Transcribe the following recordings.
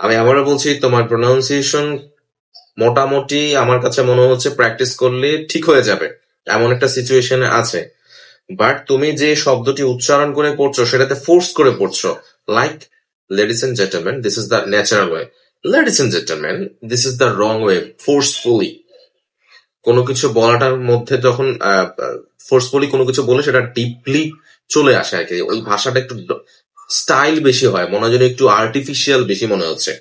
আমি আবারও বলছি, তোমার প্রোনাউন্সিয়েশন মোটামুটি আমার কাছে মনে হচ্ছে প্র্যাকটিস করলে ঠিক হয়ে যাবে, এমন একটা সিচুয়েশনে আছে। বাট তুমি যে শব্দটি উচ্চারণ করে পড়ছো সেটাতে ফোর্স করে পড়ছো, like ladies and gentleman this is the natural way, ladies and gentleman this is the wrong way. Forcefully কোনো কিছু বলাটার মধ্যে যখন ফোর্সফুলি কোনো কিছু বলে সেটা ডিপলি চলে আসে আর কি, ওই ভাষাটা একটু স্টাইল বেশি হয়, মনে হয় যেন একটু আর্টিফিশিয়াল বেশি মনে হচ্ছে।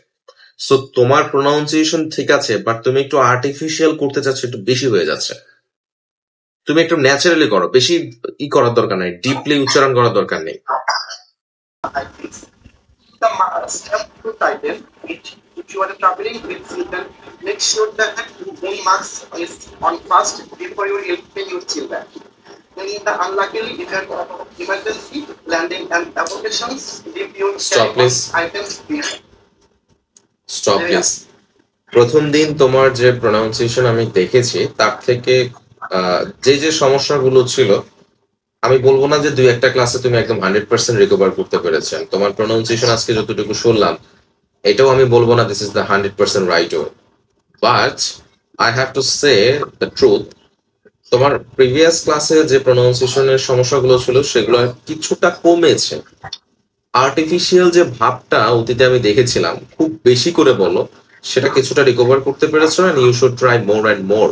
সো তোমার প্রোনাউন্সিয়েশন ঠিক আছে, বাট তুমি একটু আর্টিফিশিয়াল করতে চাচ্ছ, একটু বেশি হয়ে যাচ্ছে। তুমি একটু ন্যাচারালি করো, বেশি করার দরকার নেই, ডিপলি উচ্চারণ করার দরকার নেই। Step to title it. If you are traveling with children, make sure that your mask is on first before you helping your children. In the unluckily event of emergency landing and evacuations, leave your Stop, please. items here. Stop please. প্রথম দিন তোমার যে pronunciation আমি দেখেছি তার থেকে যে যে সমস্যাগুলো ছিল, আমি বলবো না যে দুই একটা ক্লাসে তুমি একদম 100% রিকভার করতে পেরেছেন। তোমার প্রোনাউন্সিয়েশন আজকে যতটুকু শুনলাম, এটাও আমি বলবো না this is the 100% right way, but I have to say the truth. তোমার প্রিভিয়াস ক্লাসে যে প্রোনাউন্সিয়েশনের সমস্যাগুলো ছিল সেগুলো কিছুটা কমেছে। আর্টিফিশিয়াল যে ভাবটা অতীতে আমি দেখেছিলাম খুব বেশি করে বলো, সেটা কিছুটা রিকভার করতে পেরেছো, and you should try more and more.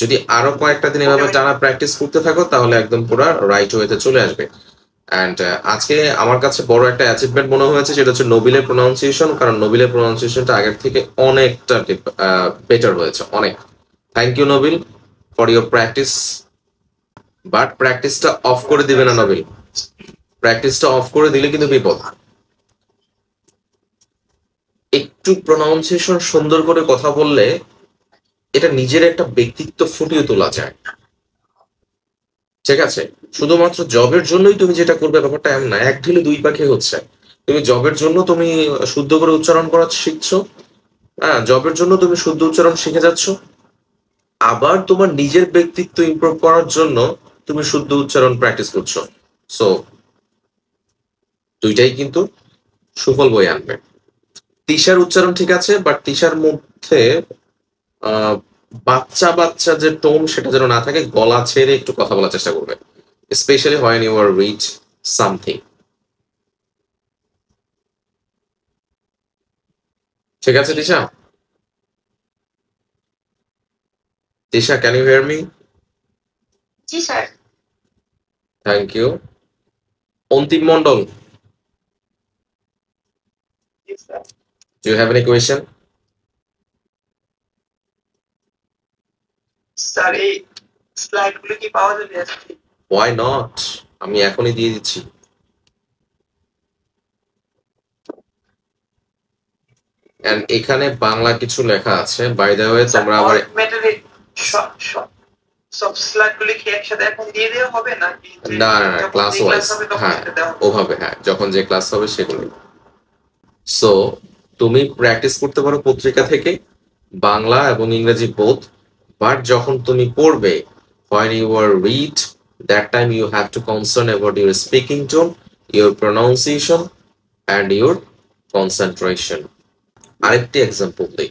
যদি আরো কয়েকটা দিন এভাবে টানা প্র্যাকটিস করতে থাকো তাহলে একদম পুরো রাইট ওয়েতে চলে আসবে। অ্যান্ড আজকে আমার কাছে বড় একটা অ্যাচিভমেন্ট মনে হয়েছে, সেটা হচ্ছে নবিলের প্রোনাউন্সিয়েশন, কারণ নবিলের প্রোনাউন্সিয়েশনটা আগের থেকে অনেকটা বেটার হয়েছে, অনেক। Thank you Nabil for your practice, but প্র্যাকটিসটা অফ করে দিবে না নবিল, প্র্যাকটিসটা অফ করে দিলে কিন্তু বিপদ। একটু প্রোনাউন্সিয়েশন সুন্দর করে কথা বললে এটা নিজের একটা ব্যক্তিত্ব ফুটিয়ে তোলা যায়, ঠিক আছে? শুধুমাত্র জবের জন্যই তুমি যেটা করবে ব্যাপারটা এমন না, এক ঢিলে দুই পাখি হচ্ছে। তুমি জবের জন্য তুমি শুদ্ধ করে উচ্চারণ করা শিখছো, হ্যাঁ, জবের জন্য তুমি শুদ্ধ উচ্চারণ শিখে যাচ্ছ, আবার তোমার নিজের ব্যক্তিত্ব ইমপ্রুভ করার জন্য তুমি শুদ্ধ উচ্চারণ প্র্যাকটিস করছো। সো দুইটাই কিন্তু সুফল বয়ে আনবে। তিশার উচ্চারণ ঠিক আছে, বাট তিশার মধ্যে বাচ্চা বাচ্চা যে টোন সেটা যেন না থাকে, গলা ছেড়ে একটু কথা বলার চেষ্টা করবে, specially when you are read something. ঠিক আছে Tisha? Tisha, can you hear me? জি sir. Thank you. Antim Mondal, do you have any question? Sir এই স্লাইডগুলো কি পাওয়া যাবে আজকে? ওয়াই নট, আমি এখনই দিয়ে দিচ্ছি। এন্ড এখানে বাংলা কিছু লেখা আছে, বাই দ্য ওয়ে তোমরা আবার সব স্লাইডগুলো কি একসাথে এখন দিয়ে দেওয়া হবে নাকি? না না না, ক্লাস ওয়াইজ, হ্যাঁ ওভাবে, হ্যাঁ যখন যে ক্লাস হবে সেগুলো। সো তুমি প্র্যাকটিস করতে পারো পত্রিকা থেকে, বাংলা এবং ইংরেজি বোথ, বাট যখন তুমি পড়বে, when you are read, that time you have to concern about your speaking tone, your pronunciation and your concentration. আরেকটি এক্সাম্পল দিই,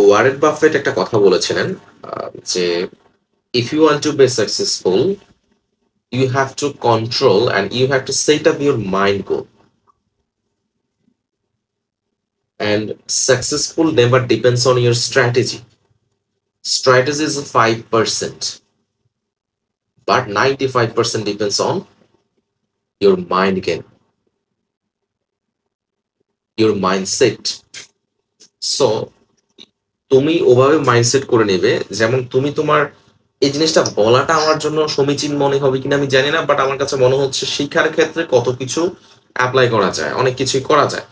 ওয়ারেন বাফেট একটা কথা বলেছিলেন যে if you want to be successful you have to control and you have to set up your mind goal, and successful never depends on your strategy. Strategy is 5%, but 95% depends on your mind game, your mindset. So তুমি ওভাবে mindset করে নেবে, যেমন তুমি তোমার এই জিনিসটা বলাটা আমার জন্য সমীচীন মনে হবে কিনা আমি জানি না, বাট আমার কাছে মনে হচ্ছে শিক্ষার ক্ষেত্রে কত কিছু অ্যাপ্লাই করা যায়, অনেক কিছুই করা যায়।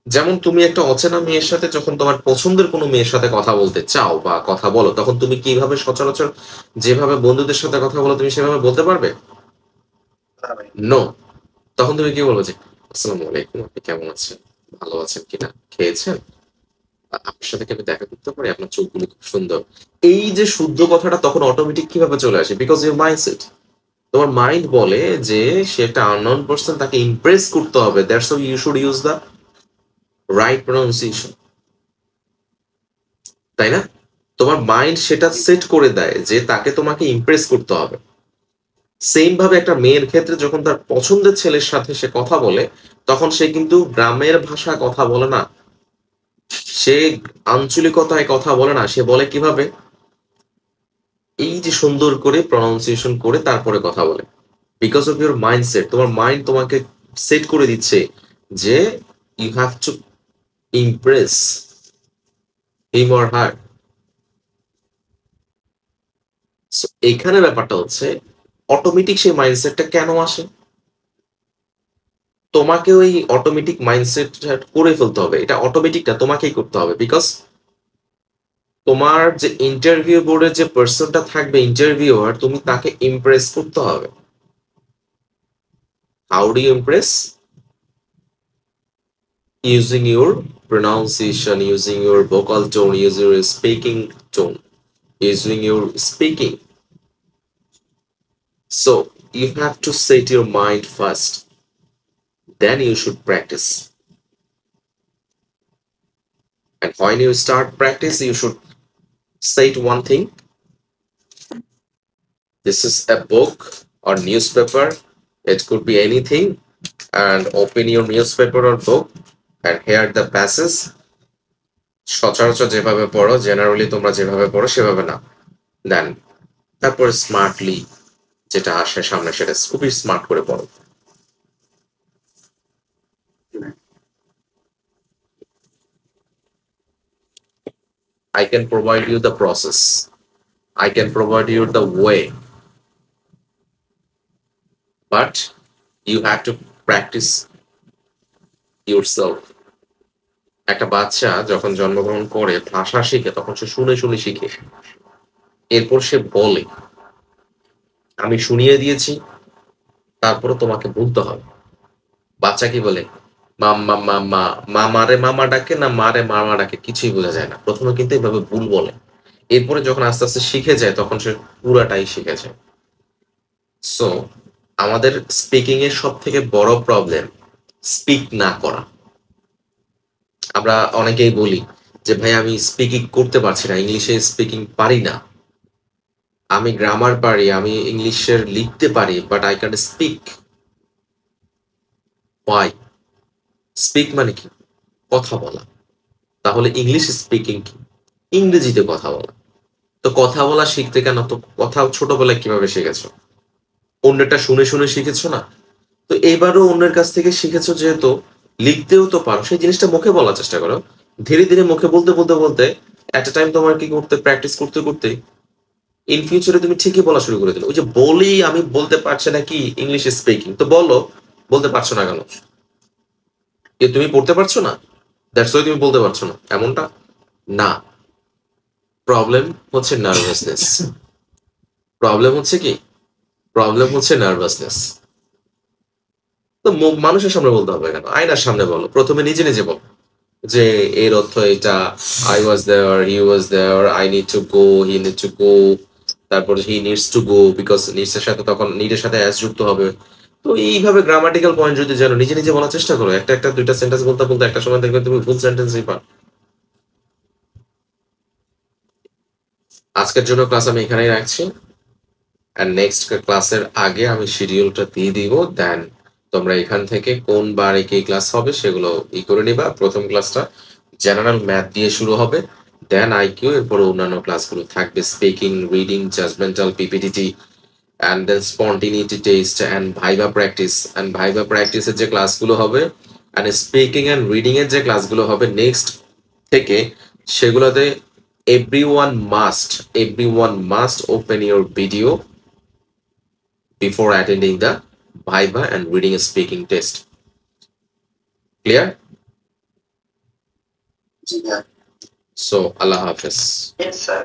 যেমন তুমি একটা অচেনা মেয়ের সাথে যখন তোমার পছন্দের কোনো মেয়ের সাথে কথা বলতে চাও বা কথা বলো, তখন তুমি কিভাবে সচরাচর যেভাবে বন্ধুদের সাথে কথা বলো তুমি সেভাবে বলতে পারবে? নো। তখন তুমি কি বলবো যে আসসালামু আলাইকুম, আপনি কেমন আছেন, ভালো আছেন কিনা, খেয়েছেন, আপনার সাথে কি আমি দেখা করতে পারি, আপনার চোখগুলো খুব সুন্দর। এই যে শুদ্ধ কথাটা তখন অটোমেটিক কিভাবে চলে আসে, বিকজ ইউর মাইন্ডসেট। তোমার মাইন্ড বলে যে সে একটা আননোন পারসন, তাকে ইমপ্রেস করতে হবে, that's how you should use the right pronunciation, তাই না? তোমার মাইন্ড সেটা সেট করে দেয় যে তাকে তোমাকে ইমপ্রেস করতে হবে। সেম ভাবে একটা মেয়ের ক্ষেত্রে যখন তার পছন্দের ছেলের সাথে সে কথা বলে, তখন সে কিন্তু গ্রামের ভাষা কথা বলে না, সে আঞ্চলিকতায় কথা বলে না, সে বলে কিভাবে, এই যে সুন্দর করে প্রনাউন্সিয়েশন করে তারপরে কথা বলে, বিকজ অফ ইউর মাইন্ডসেট। তোমার মাইন্ড তোমাকে সেট করে দিচ্ছে যে you have to impress him or her. এইখানে ব্যাপারটা হচ্ছে অটোমেটিক সেই মাইন্ডসেটটা কেন আসে, তোমাকে ওই অটোমেটিক মাইন্ডসেট করে ফেলতে হবে, এটা অটোমেটিকটা তোমাকেই করতে হবে, বিকজ তোমার যে ইন্টারভিউ বোর্ডের যে পার্সনটা থাকবে ইন্টারভিউয়ার, তুমি তাকে ইমপ্রেস করতে হবে। How do you impress? Using your pronunciation, using your vocal tone, using your speaking tone, using your speaking. So you have to set your mind first, then you should practice. And when you start practice, you should set one thing. This is a book or newspaper, it could be anything, and open your newspaper or book and hear the passage. সচরাচর যেভাবে পড়ো, generally তোমরা যেভাবে পড়ো সেভাবে না, দেন তারপর smartly যেটা আসে সামনে সেটা খুবই স্মার্ট করে পড়ো। I can provide you the process, I can provide you the way, but you have to practice yourself. একটা বাচ্চা যখন জন্মগ্রহণ করে ভাষা শিখে তখন সে শুনে শুনে শিখে, এরপর সে বলে। আমি শুনিয়ে দিয়েছি, তারপরে তোমাকে বলতে হবে। বাচ্চা কি বলে? মাম্মা মাম্মা, মামারে মামা ডাকে না মারে মামা ডাকে, কিছুই বোঝা যায় না। প্রথমে কিন্তু এভাবে ভুল বলে, এরপরে যখন আস্তে আস্তে শিখে যায় তখন সে পুরাটাই শিখে যায়। সো আমাদের স্পিকিং এর সব থেকে বড় প্রবলেম স্পিক না করা। আমরা অনেকেই বলি যে ভাই আমি স্পিকিং করতে পারছি না, ইংলিশে স্পিকিং পারি না, আমি গ্রামার পারি, আমি ইংলিশের লিখতে পারি, but I can speak. Why? Speak মানে কি? কথা বলা। তাহলে ইংলিশ স্পিকিং কি? ইংরেজিতে কথা বলা। তো কথা বলা শিখতে কেন? তো কথা ছোটবেলায় কিভাবে শিখেছো? অন্যটা শুনে শুনে শিখেছো না? তো এবারও অন্যের কাছ থেকে শিখেছো, যেহেতু লিখতেও তো পারো, সেই জিনিসটা মুখে বলার চেষ্টা করো। ধীরে ধীরে মুখে বলতে বলতে বলতে এট এ টাইম তোমার কি করতে, প্র্যাকটিস করতে করতে ইন ফিউচারে তুমি ঠিকই বলা শুরু করে দিলে। ওই যে বলি আমি বলতে পারছি না কি ইংলিশ স্পিকিং, তো বলো বলতে পারছো না কেন? কি তুমি পড়তে পারছো না দ্যাটস ওয়াই তুমি বলতে পারছো না, এমনটা না। প্রবলেম হচ্ছে নার্ভাসনেস। প্রবলেম হচ্ছে কি? প্রবলেম হচ্ছে নার্ভাসনেস। তো মানুষের সামনে বলতে হবে কেন? আয়নার সামনে বলো, প্রথমে নিজে নিজে বলো যে এর অর্থ এটা, I was there, he was there, I need to go, he need to go, তারপর he needs to go, because needs এর সাথে তখন নিডের সাথে অ্যাস যুক্ত হবে। তো এইভাবে গ্রামাটিক্যাল পয়েন্ট যদি জানো, নিজে নিজে বলার চেষ্টা করো। একটা একটা দুইটা সেন্টেন্স বলতে বলতে একটা সময় দেখবে তুমি ফুল সেন্টেন্সই পাও। আজকের জন্য ক্লাস আমি এখানেই রাখছি, আর নেক্সট ক্লাসের আগে আমি শিডিউলটা দিয়ে দিব, দেন তোমরা এখান থেকে কোন বারে কি ক্লাস হবে সেগুলো করে নিবা। প্রথম ক্লাসটা জেনারেল ম্যাথ দিয়ে শুরু হবে, দেন আইকিউ, এরপর অন্যান্য ক্লাসগুলো থাকবে speaking, reading, judgemental, PPTT, and then spontaneity test and viva practice. And viva প্র্যাকটিসের যে ক্লাসগুলো হবে অ্যান্ড স্পিকিং অ্যান্ড রিডিং এর যে ক্লাসগুলো হবে নেক্সট থেকে, সেগুলোতে everyone must open your video before attending the viva and reading and speaking test. Clear? Yeah. So Allah Hafiz. Yes, sir.